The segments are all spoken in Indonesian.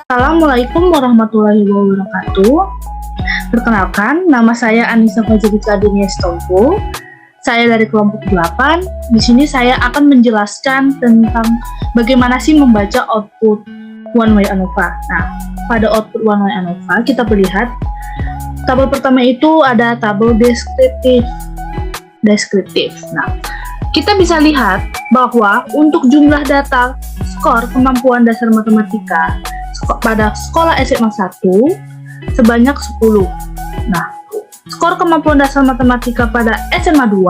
Assalamualaikum warahmatullahi wabarakatuh. Perkenalkan, nama saya Anissa Fajrika Dunia Stompo. Saya dari kelompok 8. Di sini saya akan menjelaskan tentang bagaimana sih membaca output one-way ANOVA. Nah, pada output one-way ANOVA kita melihat tabel pertama itu ada tabel deskriptif. Nah, kita bisa lihat bahwa untuk jumlah data skor kemampuan dasar matematika pada sekolah SMA 1 sebanyak 10. Nah, skor kemampuan dasar matematika pada SMA 2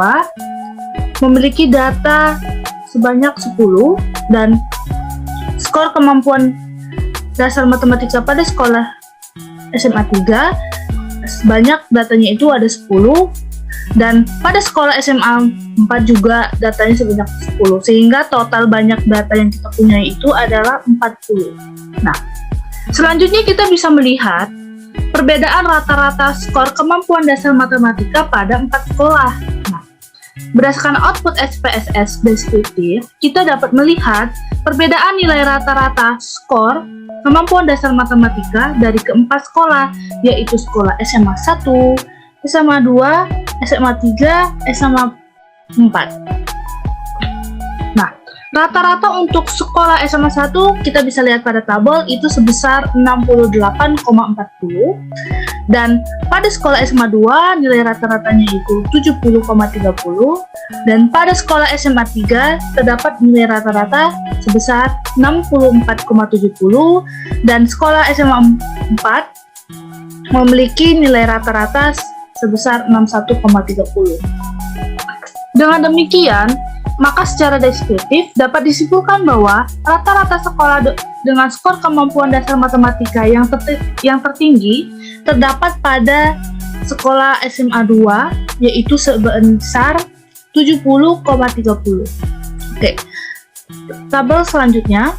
memiliki data sebanyak 10 dan skor kemampuan dasar matematika pada sekolah SMA 3 sebanyak datanya itu ada 10 dan pada sekolah SMA 4 juga datanya sebanyak 10 sehingga total banyak data yang kita punya itu adalah 40. Nah, selanjutnya kita bisa melihat perbedaan rata-rata skor kemampuan dasar matematika pada 4 sekolah. Nah, berdasarkan output SPSS deskriptif, kita dapat melihat perbedaan nilai rata-rata skor kemampuan dasar matematika dari keempat sekolah, yaitu sekolah SMA 1, SMA 2, SMA 3, SMA 4. Nah, rata-rata untuk sekolah SMA 1 kita bisa lihat pada tabel itu sebesar 68,40 dan pada sekolah SMA 2 nilai rata-ratanya itu 70,30 dan pada sekolah SMA 3 terdapat nilai rata-rata sebesar 64,70 dan sekolah SMA 4 memiliki nilai rata-rata sebesar 61,30. Dengan demikian, maka secara deskriptif dapat disimpulkan bahwa rata-rata sekolah dengan skor kemampuan dasar matematika yang tertinggi terdapat pada sekolah SMA 2 yaitu sebesar 70,30. Oke. Tabel selanjutnya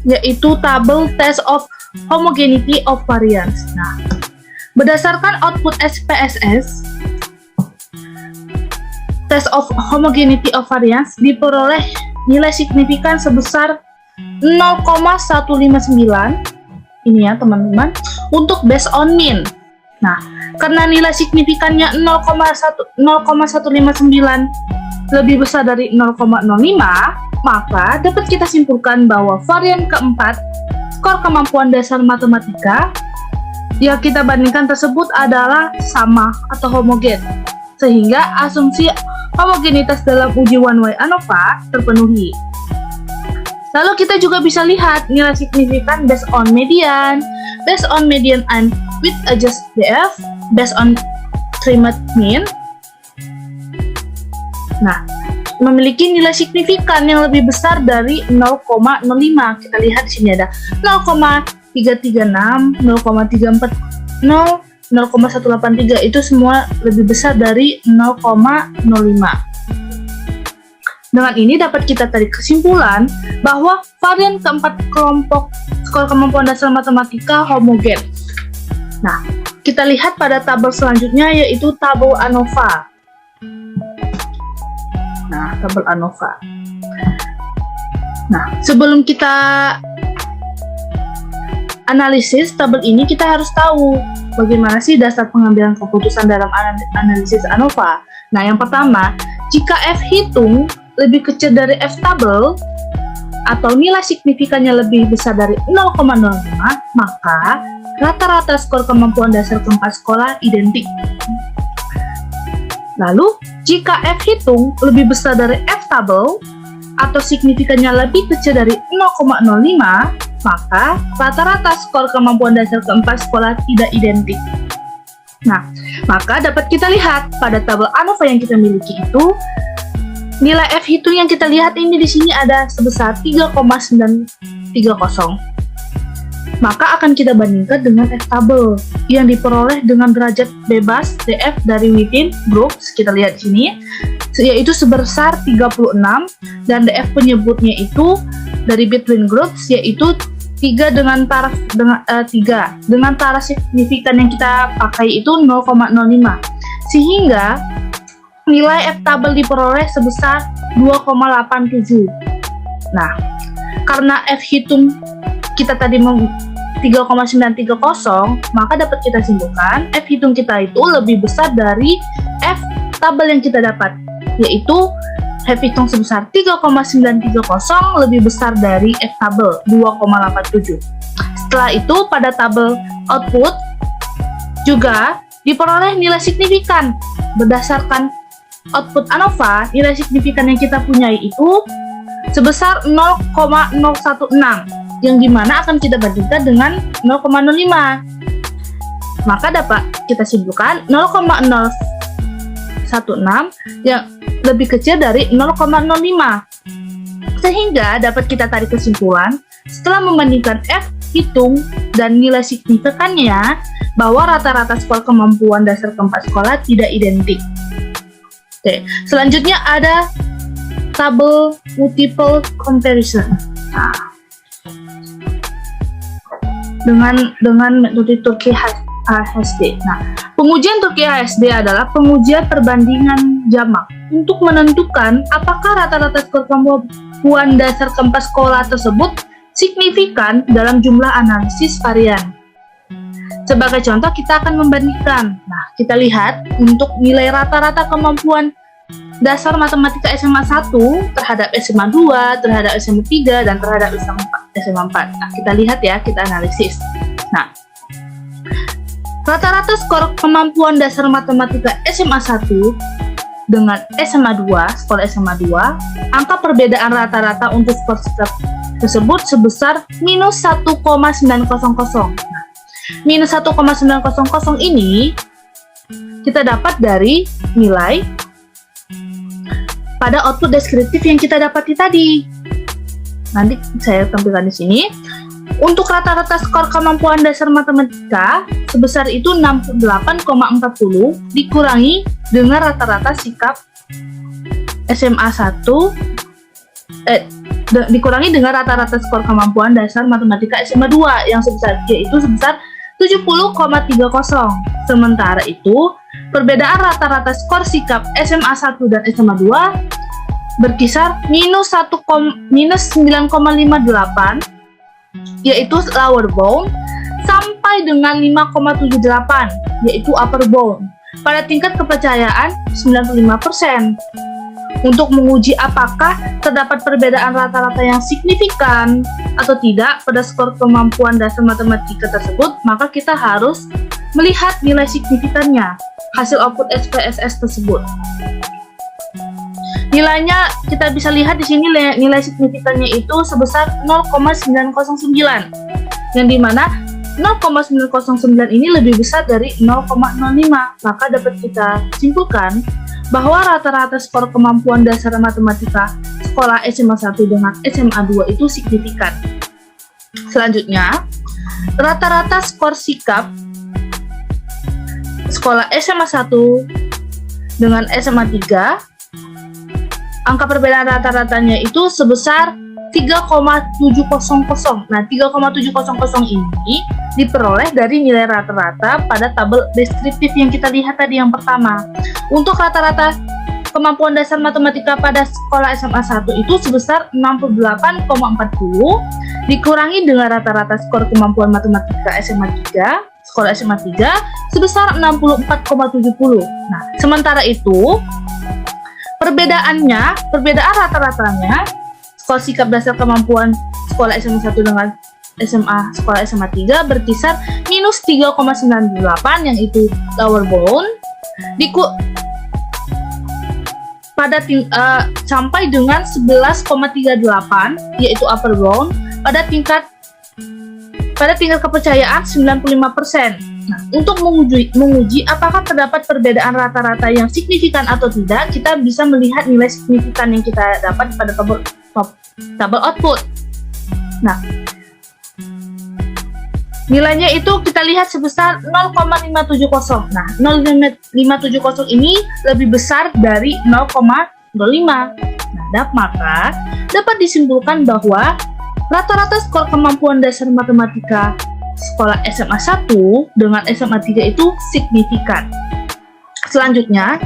yaitu tabel test of homogeneity of variance. Nah, berdasarkan output SPSS, test of homogeneity of variance diperoleh nilai signifikan sebesar 0,159 ini ya teman-teman untuk based on mean. Nah, karena nilai signifikannya 0,159 lebih besar dari 0,05, maka dapat kita simpulkan bahwa varian keempat skor kemampuan dasar matematika yang kita bandingkan tersebut adalah sama atau homogen, sehingga asumsi homogenitas dalam uji one-way ANOVA terpenuhi. Lalu kita juga bisa lihat nilai signifikan based on median and with adjust DF, based on trimmed mean. Nah, memiliki nilai signifikan yang lebih besar dari 0,05. Kita lihat di sini ada 0,336, 0,340, 0,183 itu semua lebih besar dari 0,05. Dengan ini dapat kita tarik kesimpulan bahwa varian keempat kelompok skor kemampuan dasar matematika homogen. Nah, kita lihat pada tabel selanjutnya yaitu tabel ANOVA. Nah, tabel ANOVA. Nah, sebelum kita analisis tabel ini, kita harus tahu bagaimana sih dasar pengambilan keputusan dalam analisis ANOVA. Nah, yang pertama, jika F hitung lebih kecil dari F tabel atau nilai signifikannya lebih besar dari 0,05, maka rata-rata skor kemampuan dasar keempat sekolah identik. Lalu, jika F hitung lebih besar dari F tabel atau signifikannya lebih kecil dari 0,05, maka rata-rata skor kemampuan dasar keempat sekolah tidak identik. Nah, maka dapat kita lihat pada tabel ANOVA yang kita miliki itu, nilai F hitung yang kita lihat ini di sini ada sebesar 3,930. Maka akan kita bandingkan dengan F tabel yang diperoleh dengan derajat bebas DF dari within groups. Kita lihat di sini yaitu sebesar 36 dan DF penyebutnya itu dari between groups yaitu 3 dengan taraf dengan taraf signifikan yang kita pakai itu 0,05. Sehingga nilai F-tabel diperoleh sebesar 2,87. Nah, karena F hitung kita tadi 3,930, maka dapat kita simpulkan F hitung kita itu lebih besar dari F tabel yang kita dapat, yaitu F hitung sebesar 3,930 lebih besar dari F tabel 2,87. Setelah itu pada tabel output juga diperoleh nilai signifikan. Berdasarkan output ANOVA, nilai signifikan yang kita punyai itu sebesar 0,016, yang dimana akan kita bandingkan dengan 0,05. Maka dapat kita simpulkan 0,016 yang lebih kecil dari 0,05. Sehingga dapat kita tarik kesimpulan setelah membandingkan F hitung dan nilai signifikannya bahwa rata-rata skor kemampuan dasar keempat sekolah tidak identik. Oke, selanjutnya ada tabel multiple comparison. Nah, dengan metode Turki HSD. Nah, pengujian Turki HSD adalah pengujian perbandingan jamak untuk menentukan apakah rata-rata skor kemampuan dasar keempat sekolah tersebut signifikan dalam jumlah analisis varian. Sebagai contoh, kita akan membandingkan. Nah, kita lihat untuk nilai rata-rata kemampuan dasar matematika SMA 1 terhadap SMA 2, terhadap SMA 3, dan terhadap SMA 4. Nah, kita lihat ya, kita analisis. Nah, rata-rata skor kemampuan dasar matematika SMA 1 dengan SMA 2, skor SMA 2, angka perbedaan rata-rata untuk skor tersebut sebesar minus 1,900. Nah, minus 1,900 ini kita dapat dari nilai pada output deskriptif yang kita dapati tadi. Nanti saya tampilkan di sini. Untuk rata-rata skor kemampuan dasar matematika sebesar itu 68,40 dikurangi dengan rata-rata sikap SMA 1 dikurangi dengan rata-rata skor kemampuan dasar matematika SMA 2 yang sebesar 70,30. Sementara itu, perbedaan rata-rata skor sikap SMA 1 dan SMA 2 berkisar minus 9,58, yaitu lower bound, sampai dengan 5,78, yaitu upper bound, pada tingkat kepercayaan 95%. Untuk menguji apakah terdapat perbedaan rata-rata yang signifikan atau tidak pada skor kemampuan dasar matematika tersebut, maka kita harus melihat nilai signifikannya, hasil output SPSS tersebut. Nilainya kita bisa lihat di sini, nilai signifikannya itu sebesar 0,909, yang dimana 0,909 ini lebih besar dari 0,05. Maka dapat kita simpulkan bahwa rata-rata skor kemampuan dasar matematika sekolah SMA 1 dengan SMA 2 itu signifikan. Selanjutnya, rata-rata skor sikap sekolah SMA 1 dengan SMA 3, angka perbedaan rata-ratanya itu sebesar 3,700. Nah, 3,700 ini diperoleh dari nilai rata-rata pada tabel deskriptif yang kita lihat tadi yang pertama. Untuk rata-rata kemampuan dasar matematika pada sekolah SMA 1 itu sebesar 68,40 dikurangi dengan rata-rata skor kemampuan matematika SMA 3, sekolah SMA 3 sebesar 64,70. Nah, sementara itu perbedaan rata-ratanya skor sikap dasar kemampuan sekolah SMA 1 dengan sekolah SMA 3 berkisar minus 3,98, yang itu lower bound, sampai dengan 11,38, yaitu upper bound, pada tingkat kepercayaan 95%. Nah, untuk menguji apakah terdapat perbedaan rata-rata yang signifikan atau tidak, kita bisa melihat nilai signifikan yang kita dapat pada tabel output. Nah, nilainya itu kita lihat sebesar 0,570. Nah, 0,570 ini lebih besar dari 0,05. Nah, maka dapat disimpulkan bahwa rata-rata skor kemampuan dasar matematika sekolah SMA 1 dengan SMA 3 itu signifikan. Selanjutnya,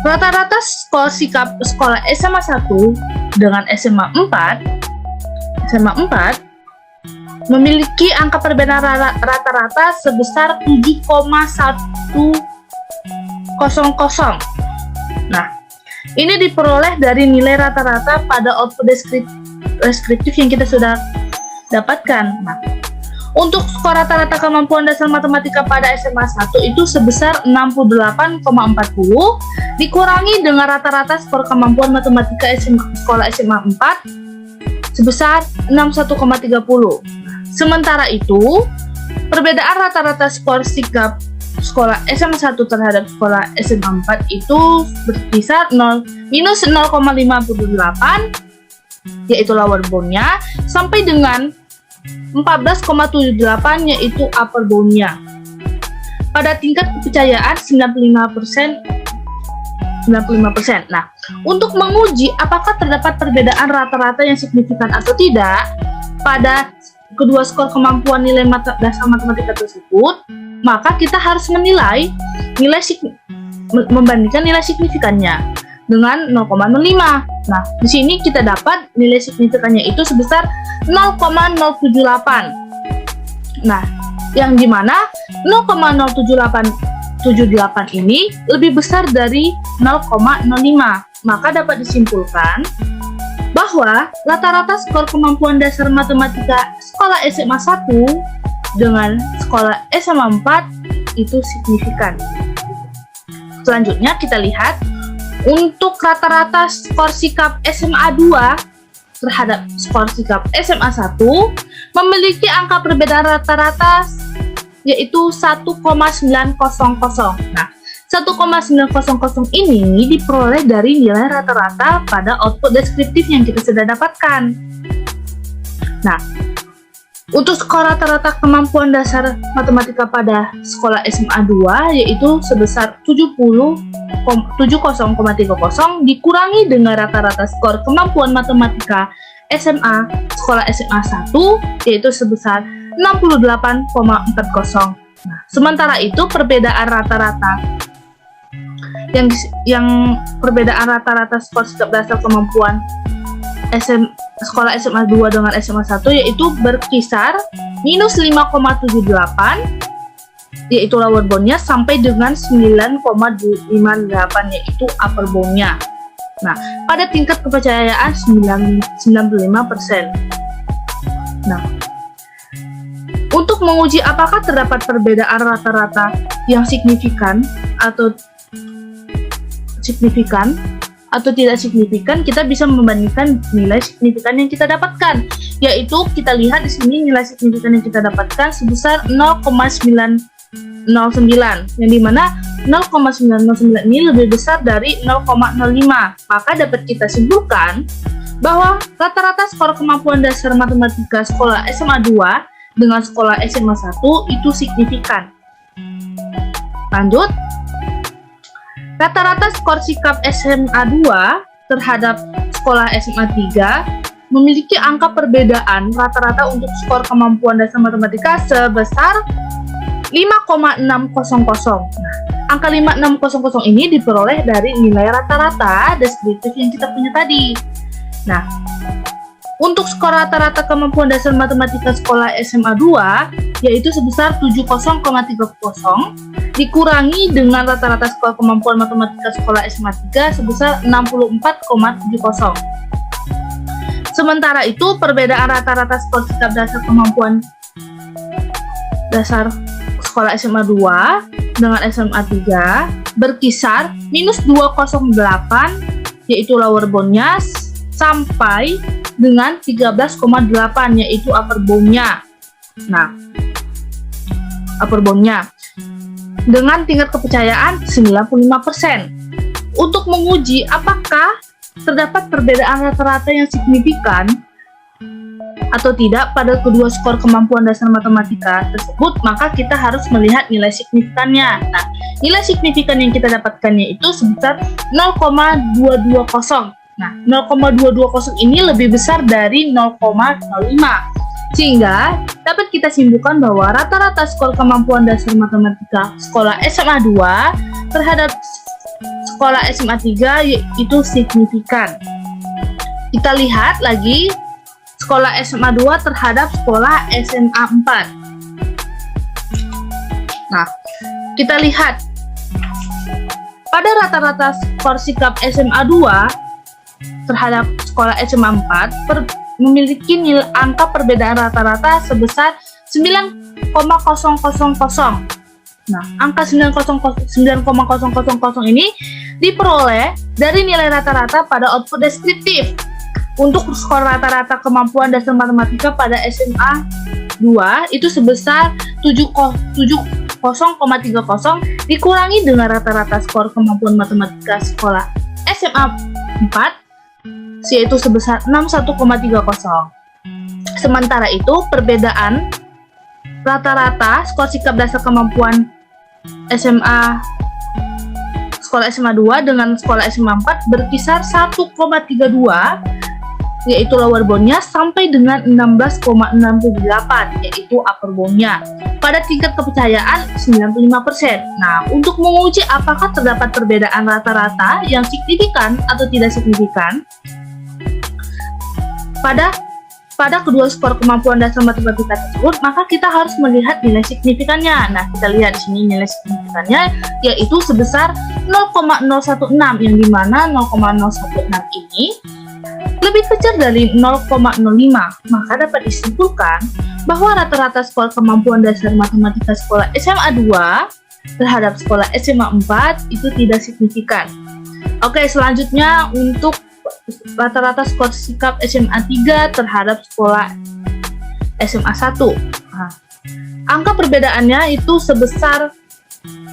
Rata-rata skor sikap sekolah SMA 1 dengan SMA 4 memiliki angka perbedaan rata-rata sebesar 7,100. Nah, ini diperoleh dari nilai rata-rata pada output deskriptif yang kita sudah dapatkan. Nah, untuk skor rata-rata kemampuan dasar matematika pada SMA 1 itu sebesar 68,40 dikurangi dengan rata-rata skor kemampuan matematika sekolah SMA 4 sebesar 61,30. Sementara itu, perbedaan rata-rata skor sikap sekolah SMA 1 terhadap sekolah SMA 4 itu berkisar minus 0,58, yaitu lower boundnya, sampai dengan 14,78, yaitu upper boundnya. Pada tingkat kepercayaan 95%. Nah, untuk menguji apakah terdapat perbedaan rata-rata yang signifikan atau tidak pada kedua skor kemampuan nilai dasar matematika tersebut, maka kita harus menilai membandingkan nilai signifikannya dengan 0,05. Nah, di sini kita dapat nilai signifikannya itu sebesar 0,078. Nah, yang dimana 0,078 ini lebih besar dari 0,05. Maka dapat disimpulkan bahwa rata-rata skor kemampuan dasar matematika sekolah SMA 1 dengan sekolah SMA 4 itu signifikan. Selanjutnya kita lihat untuk rata-rata skor sikap SMA 2 terhadap skor sikap SMA 1 memiliki angka perbedaan rata-rata yaitu 1,900. Nah, 1,900 ini diperoleh dari nilai rata-rata pada output deskriptif yang kita sudah dapatkan. Nah, untuk skor rata-rata kemampuan dasar matematika pada sekolah SMA 2 yaitu sebesar 70,30 dikurangi dengan rata-rata skor kemampuan matematika SMA sekolah SMA 1 yaitu sebesar 68,40. Nah, sementara itu perbedaan rata-rata yang perbedaan rata-rata skor sikap dasar kemampuan sekolah SMA 2 dengan SMA 1 yaitu berkisar minus 5,78, yaitu lower boundnya, sampai dengan 9,58, yaitu upper boundnya. Nah, pada tingkat kepercayaan 95%. Nah, untuk menguji apakah terdapat perbedaan rata-rata yang signifikan atau tidak signifikan, kita bisa membandingkan nilai signifikan yang kita dapatkan, yaitu kita lihat di sini nilai signifikan yang kita dapatkan sebesar 0,909, yang dimana 0,909 ini lebih besar dari 0,05. Maka dapat kita simpulkan bahwa rata-rata skor kemampuan dasar matematika sekolah SMA 2 dengan sekolah SMA 1 itu signifikan. Lanjut, rata-rata skor sikap SMA 2 terhadap sekolah SMA 3 memiliki angka perbedaan rata-rata untuk skor kemampuan dasar matematika sebesar 5,600. Nah, angka 5,600 ini diperoleh dari nilai rata-rata deskriptif yang kita punya tadi. Nah, untuk skor rata-rata kemampuan dasar matematika sekolah SMA 2 yaitu sebesar 70,30 dikurangi dengan rata-rata skor kemampuan matematika sekolah SMA 3 sebesar 64,70. Sementara itu, perbedaan rata-rata skor sikap dasar kemampuan dasar sekolah SMA 2 dengan SMA 3 berkisar minus 208, yaitu lower boundnya, sampai dengan 13,8, yaitu upper boundnya. Nah, upper boundnya dengan tingkat kepercayaan 95%. Untuk menguji apakah terdapat perbedaan rata-rata yang signifikan atau tidak pada kedua skor kemampuan dasar matematika tersebut, maka kita harus melihat nilai signifikannya. Nah, nilai signifikan yang kita dapatkannya itu sebesar 0,220. Nah, 0,220 ini lebih besar dari 0,05. Sehingga dapat kita simpulkan bahwa rata-rata skor kemampuan dasar matematika sekolah SMA 2 terhadap sekolah SMA 3 yaitu signifikan. Kita lihat lagi sekolah SMA 2 terhadap sekolah SMA 4. Nah, kita lihat pada rata-rata skor sikap SMA 2 terhadap sekolah SMA 4 memiliki angka perbedaan rata-rata sebesar 9,000. Nah, angka 9,000 ini diperoleh dari nilai rata-rata pada output deskriptif. Untuk skor rata-rata kemampuan dasar matematika pada SMA 2 itu sebesar 70,30 dikurangi dengan rata-rata skor kemampuan matematika sekolah SMA 4 yaitu sebesar 61,30. Sementara itu perbedaan rata-rata skor sikap dasar kemampuan sekolah SMA 2 dengan sekolah SMA 4 berkisar 1,32 yaitu lower boundnya sampai dengan 16,68 yaitu upper boundnya pada tingkat kepercayaan 95%. Nah, untuk menguji apakah terdapat perbedaan rata-rata yang signifikan atau tidak signifikan pada kedua skor kemampuan dasar matematika tersebut, maka kita harus melihat nilai signifikannya. Nah, kita lihat di sini nilai signifikannya yaitu sebesar 0,016 yang dimana 0,016 ini lebih kecil dari 0,05, maka dapat disimpulkan bahwa rata-rata skor kemampuan dasar matematika sekolah SMA 2 terhadap sekolah SMA 4 itu tidak signifikan. Oke, selanjutnya untuk rata-rata skor sikap SMA 3 terhadap sekolah SMA 1. Nah, angka perbedaannya itu sebesar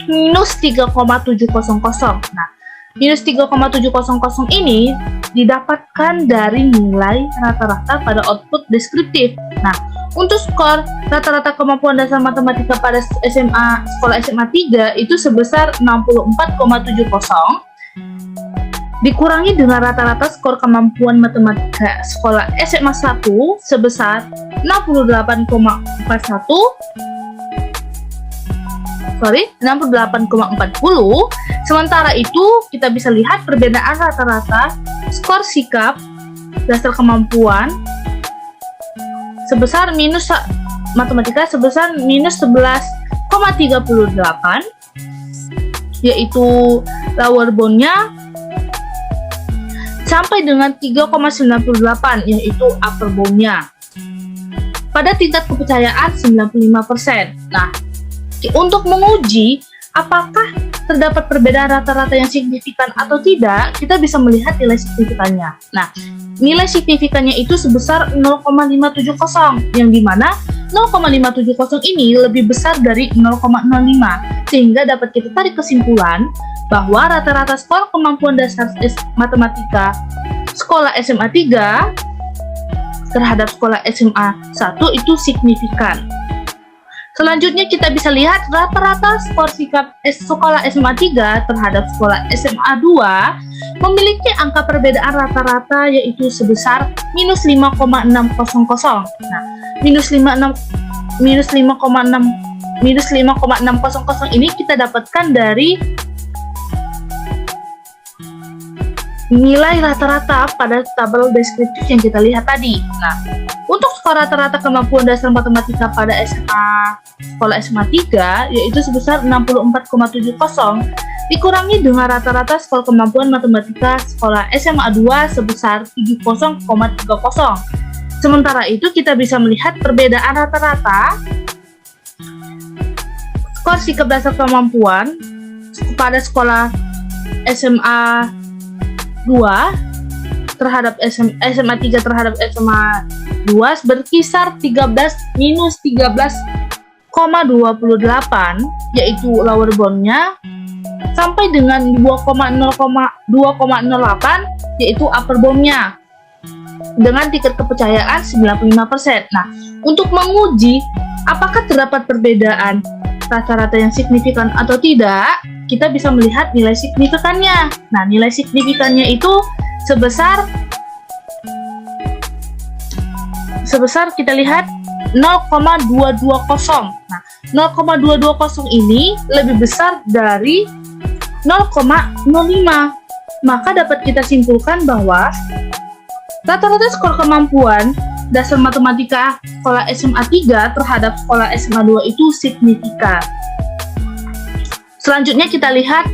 minus 3,700. Nah, minus 3,700 ini didapatkan dari nilai rata-rata pada output deskriptif. Nah, untuk skor rata-rata kemampuan dasar matematika pada sekolah SMA 3 itu sebesar 64,70 dikurangi dengan rata-rata skor kemampuan matematika sekolah SMA 1 sebesar 68,40. Sementara itu kita bisa lihat perbedaan rata-rata skor sikap dasar kemampuan sebesar matematika sebesar minus 11,38 yaitu lower boundnya sampai dengan 3,98 yaitu upper boundnya pada tingkat kepercayaan 95%. Nah, untuk menguji apakah terdapat perbedaan rata-rata yang signifikan atau tidak, kita bisa melihat nilai signifikannya. Nah, nilai signifikannya itu sebesar 0,570 yang dimana 0,570 ini lebih besar dari 0,05 sehingga dapat kita tarik kesimpulan bahwa rata-rata skor kemampuan dasar matematika sekolah SMA 3 terhadap sekolah SMA 1 itu signifikan. Selanjutnya kita bisa lihat rata-rata skor sikap sekolah SMA 3 terhadap sekolah SMA 2 memiliki angka perbedaan rata-rata yaitu sebesar minus 5,600. Nah, minus 5,600 ini kita dapatkan dari nilai rata-rata pada tabel deskriptif yang kita lihat tadi. Nah, untuk skor rata-rata kemampuan dasar matematika pada sekolah SMA 3 yaitu sebesar 64,70 dikurangi dengan rata-rata skor kemampuan matematika sekolah SMA 2 sebesar 70,30. Sementara itu kita bisa melihat perbedaan rata-rata skor sikap dasar kemampuan pada sekolah SMA 2 terhadap SMA 3 terhadap SMA 2 berkisar 13,28 yaitu lower boundnya sampai dengan 2,08 yaitu upper boundnya dengan tingkat kepercayaan 95%. Nah, untuk menguji apakah terdapat perbedaan rata-rata yang signifikan atau tidak, kita bisa melihat nilai signifikannya. Nah, nilai signifikannya itu sebesar kita lihat 0,220. Nah, 0,220 ini lebih besar dari 0,05. Maka dapat kita simpulkan bahwa rata-rata skor kemampuan dasar matematika sekolah SMA 3 terhadap sekolah SMA 2 itu signifikan. Selanjutnya kita lihat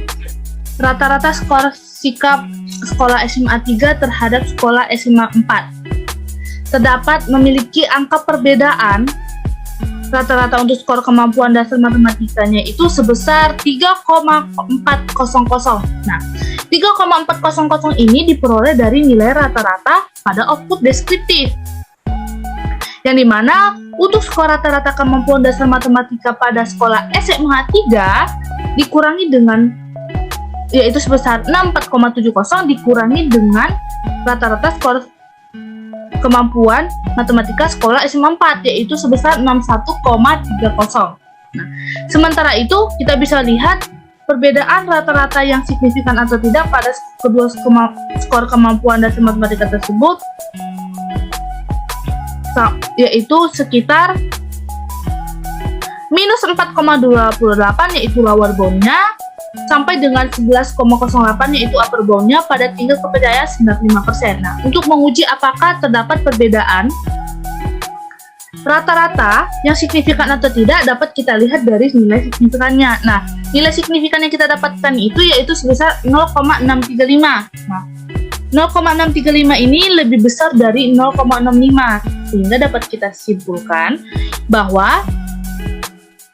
rata-rata skor sikap sekolah SMA 3 terhadap sekolah SMA 4. Terdapat memiliki angka perbedaan rata-rata untuk skor kemampuan dasar matematikanya itu sebesar 3,400. Nah, 3,400 ini diperoleh dari nilai rata-rata pada output deskriptif. Yang dimana untuk skor rata-rata kemampuan dasar matematika pada sekolah SMA 3 dikurangi dengan yaitu sebesar 64,70 dikurangi dengan rata-rata skor kemampuan matematika sekolah SMA 4 yaitu sebesar 61,30. Nah, sementara itu kita bisa lihat perbedaan rata-rata yang signifikan atau tidak pada kedua skor kemampuan dasar matematika tersebut yaitu sekitar minus 4,28 yaitu lower boundnya sampai dengan 11,08 yaitu upper boundnya pada tingkat kepercayaan 95%. Nah, untuk menguji apakah terdapat perbedaan rata-rata yang signifikan atau tidak dapat kita lihat dari nilai signifikannya. Nah, nilai signifikan yang kita dapatkan itu yaitu sebesar 0,635. Nah, 0,635 ini lebih besar dari 0,65 sehingga dapat kita simpulkan bahwa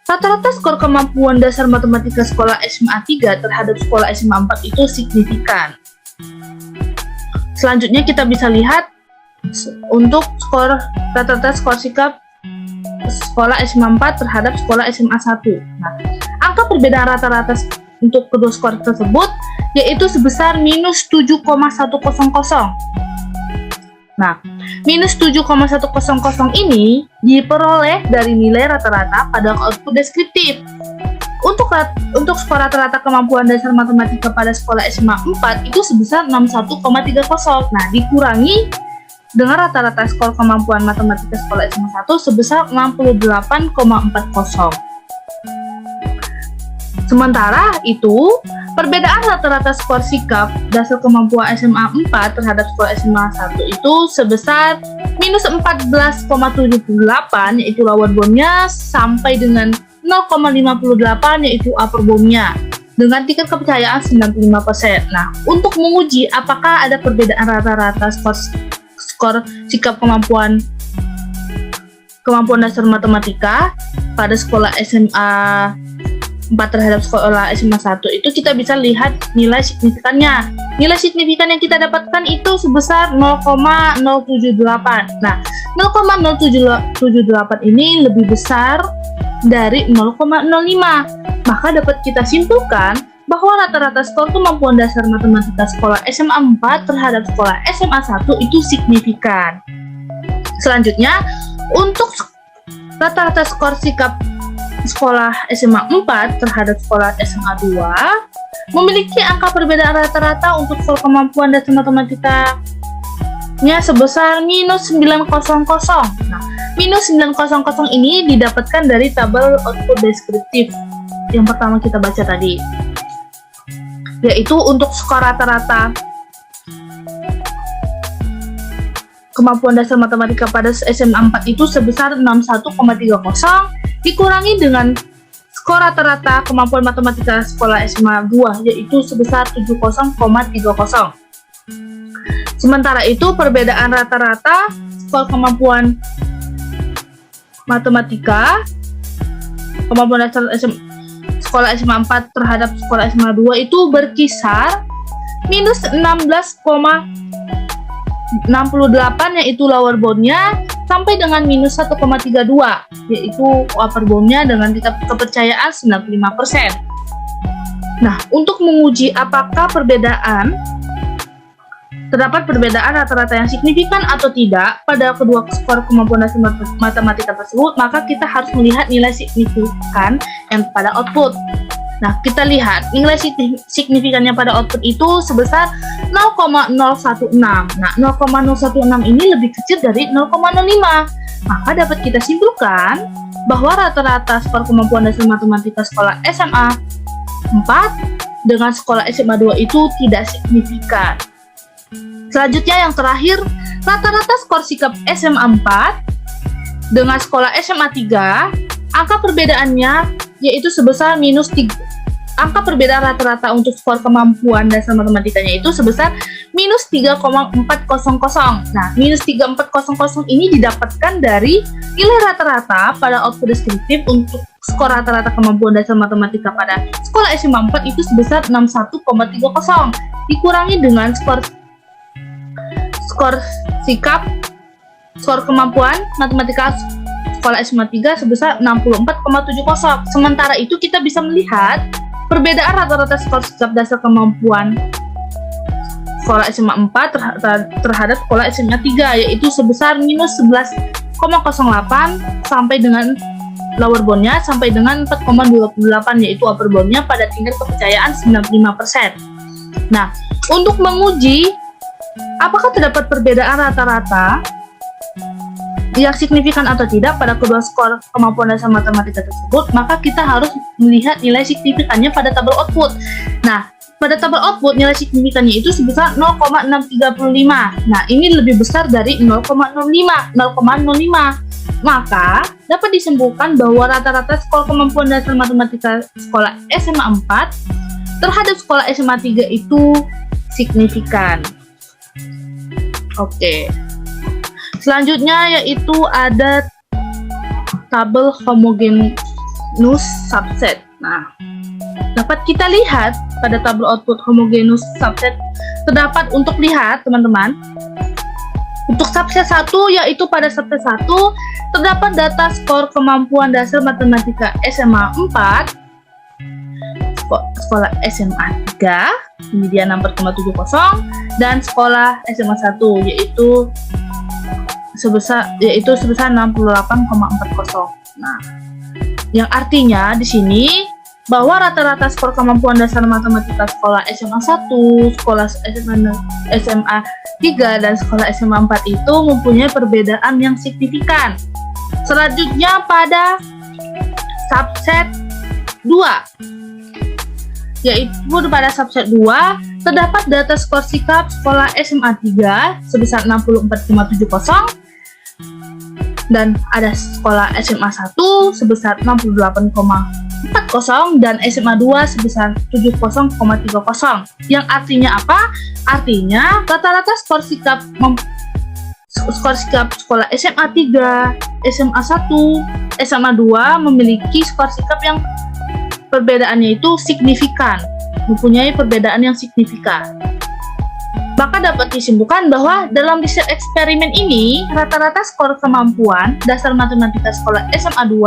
rata-rata skor kemampuan dasar matematika sekolah SMA 3 terhadap sekolah SMA 4 itu signifikan. Selanjutnya kita bisa lihat untuk skor rata-rata skor sikap sekolah SMA 4 terhadap sekolah SMA 1. Nah, angka perbedaan rata-rata untuk kedua skor tersebut yaitu sebesar minus 7,100. Nah, minus 7,100 ini diperoleh dari nilai rata-rata pada output deskriptif. Untuk skor rata-rata kemampuan dasar matematika pada sekolah SMA 4 itu sebesar 61,30. Nah, dikurangi dengan rata-rata skor kemampuan matematika sekolah SMA 1 sebesar 68,40. Sementara itu, perbedaan rata-rata skor sikap dasar kemampuan SMA 4 terhadap sekolah SMA 1 itu sebesar minus 14,78 yaitu lower boundnya sampai dengan 0,58 yaitu upper boundnya dengan tingkat kepercayaan 95%. Nah, untuk menguji apakah ada perbedaan rata-rata skor sikap kemampuan dasar matematika pada sekolah SMA 4 terhadap sekolah SMA 1 itu kita bisa lihat nilai signifikannya. Nilai signifikan yang kita dapatkan itu sebesar 0,078. Nah, 0,078 ini lebih besar dari 0,05. Maka dapat kita simpulkan bahwa rata-rata skor kemampuan dasar matematika sekolah SMA 4 terhadap sekolah SMA 1 itu signifikan. Selanjutnya, untuk rata-rata skor sikap sekolah SMA 4 terhadap sekolah SMA 2 memiliki angka perbedaan rata-rata untuk skor kemampuan dasar matematikanya sebesar minus 900. Nah, minus 900 ini didapatkan dari tabel output deskriptif yang pertama kita baca tadi, yaitu untuk skor rata-rata kemampuan dasar matematika pada SMA 4 itu sebesar 61,30 dikurangi dengan skor rata-rata kemampuan matematika sekolah SMA 2 yaitu sebesar 70,30. Sementara itu perbedaan rata-rata skor kemampuan matematika kemampuan dasar sekolah SMA 4 terhadap sekolah SMA 2 itu berkisar minus 16,68 yaitu lower boundnya sampai dengan minus 1,32 yaitu upper boundnya dengan tingkat kepercayaan 95%. Nah, untuk menguji apakah terdapat perbedaan rata-rata yang signifikan atau tidak pada kedua skor kemampuan dasar matematika tersebut, maka kita harus melihat nilai signifikan yang pada output. Nah, kita lihat nilai signifikannya pada output itu sebesar 0,016. Nah, 0,016 ini lebih kecil dari 0,05. Maka dapat kita simpulkan bahwa rata-rata skor kemampuan dasar matematika sekolah SMA 4 dengan sekolah SMA 2 itu tidak signifikan. Selanjutnya yang terakhir, rata-rata skor sikap SMA 4 dengan sekolah SMA 3, angka perbedaannya yaitu sebesar minus 3. Angka perbedaan rata-rata untuk skor kemampuan dasar matematikanya itu sebesar minus 3,400. Nah, minus 3,400 ini didapatkan dari nilai rata-rata pada output deskriptif untuk skor rata-rata kemampuan dasar matematika pada sekolah SMA 4 itu sebesar 61,30 dikurangi dengan skor sikap, skor kemampuan matematika sekolah SMA 3 sebesar 64,70. Sementara itu kita bisa melihat perbedaan rata-rata skor sikap dasar kemampuan sekolah SMA 4 terhadap sekolah SMA 3 yaitu sebesar minus 11,08 sampai dengan lower boundnya sampai dengan 4,28 yaitu upper boundnya pada tingkat kepercayaan 95%. Nah, untuk menguji apakah terdapat perbedaan rata-rata yang signifikan atau tidak pada kedua skor kemampuan dasar matematika tersebut, maka kita harus melihat nilai signifikannya pada tabel output. Nah, pada tabel output nilai signifikannya itu sebesar 0,635. Nah, ini lebih besar dari 0,05. Maka dapat disimpulkan bahwa rata-rata skor kemampuan dasar matematika sekolah SMA 4 terhadap sekolah SMA 3 itu signifikan. Oke. Selanjutnya yaitu ada tabel homogeneous subset. Nah, dapat kita lihat pada tabel output homogeneous subset terdapat untuk lihat teman-teman. Untuk subset 1 yaitu pada subset 1 terdapat data skor kemampuan dasar matematika SMA 4, sekolah SMA 3 ini dia 64,70 dan sekolah SMA 1 yaitu sebesar 68,40. Nah, yang artinya di sini bahwa rata-rata skor kemampuan dasar matematika sekolah SMA 1, sekolah SMA 3 dan sekolah SMA 4 itu mempunyai perbedaan yang signifikan. Selanjutnya pada subset 2 yaitu pada subset 2 terdapat data skor sikap sekolah SMA 3 sebesar 64,70 dan ada sekolah SMA 1 sebesar 68,40 dan SMA 2 sebesar 70,30. Yang artinya apa? Artinya rata-rata skor sikap sekolah SMA 3, SMA 1, SMA 2 memiliki skor sikap yang perbedaannya itu signifikan, mempunyai perbedaan yang signifikan. Maka dapat disimpulkan bahwa dalam riset eksperimen ini, rata-rata skor kemampuan dasar matematika sekolah SMA 2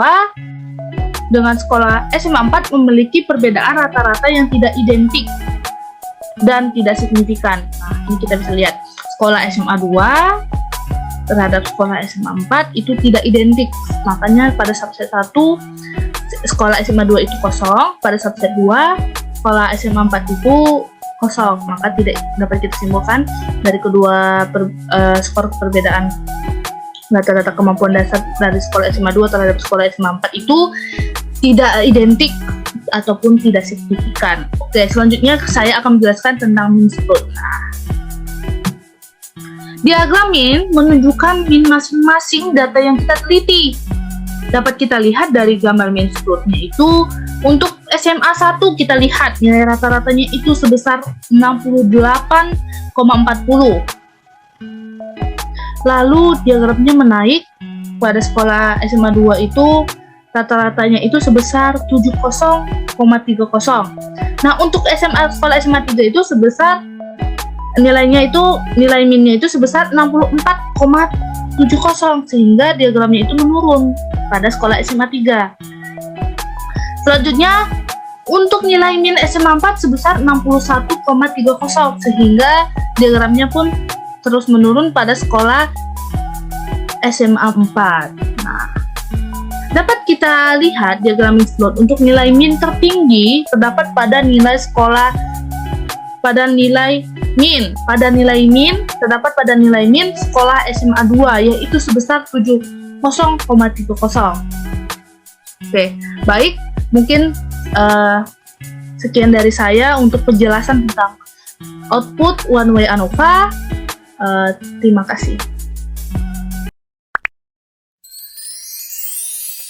dengan sekolah SMA 4 memiliki perbedaan rata-rata yang tidak identik dan tidak signifikan. Nah, ini kita bisa lihat sekolah SMA 2 terhadap sekolah SMA 4 itu tidak identik. Makanya pada subset 1 sekolah SMA 2 itu kosong, pada subset 2 sekolah SMA 4 itu kosong. Maka tidak dapat kita simpulkan dari kedua skor perbedaan rata-rata kemampuan dasar dari sekolah SMA 2 terhadap sekolah SMA 4 itu tidak identik ataupun tidak signifikan. Oke, selanjutnya saya akan menjelaskan tentang mean square. Nah, diagram mean menunjukkan mean masing-masing data yang kita teliti. Dapat kita lihat dari gambar mean square-nya itu untuk SMA 1 kita lihat nilai rata-ratanya itu sebesar 68,40. Lalu diagramnya menaik pada sekolah SMA 2 itu rata-ratanya itu sebesar 70,30. Nah, untuk sekolah SMA 3 itu sebesar nilai minnya itu sebesar 64,70 sehingga diagramnya itu menurun pada sekolah SMA 3. Selanjutnya untuk nilai min SMA 4 sebesar 61,30 sehingga diagramnya pun terus menurun pada sekolah SMA 4. Nah, dapat kita lihat diagram min slot untuk nilai min tertinggi terdapat pada nilai min terdapat pada nilai min sekolah SMA 2 yaitu sebesar 70,30. Oke, baik, mungkin Sekian dari saya untuk penjelasan tentang output one way ANOVA. Terima kasih.